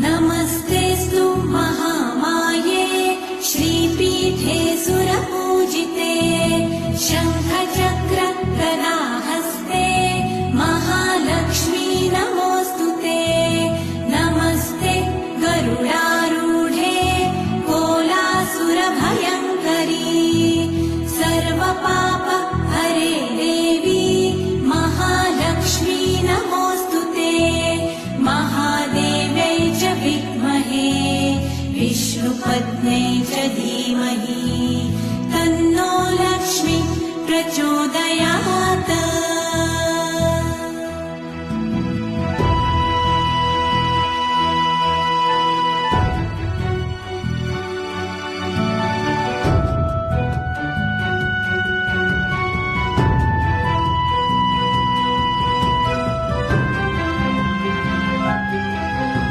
नमस्तेऽस्तु महामाये श्रीपीठे सुरपूजिते शङ्खचक्र गदाहस्ते महालक्ष्मी नमोऽस्तुते। नमस्ते गरुडारूढे कोलासुरभयङ्करी सर्वपाप हरे देवी महालक्ष्मी नमोऽस्तुते। महादेव्यै च विद्महे विष्णुपत्न्यै च धीमहि तन्नो लक्ष्मी प्रचोदयात्।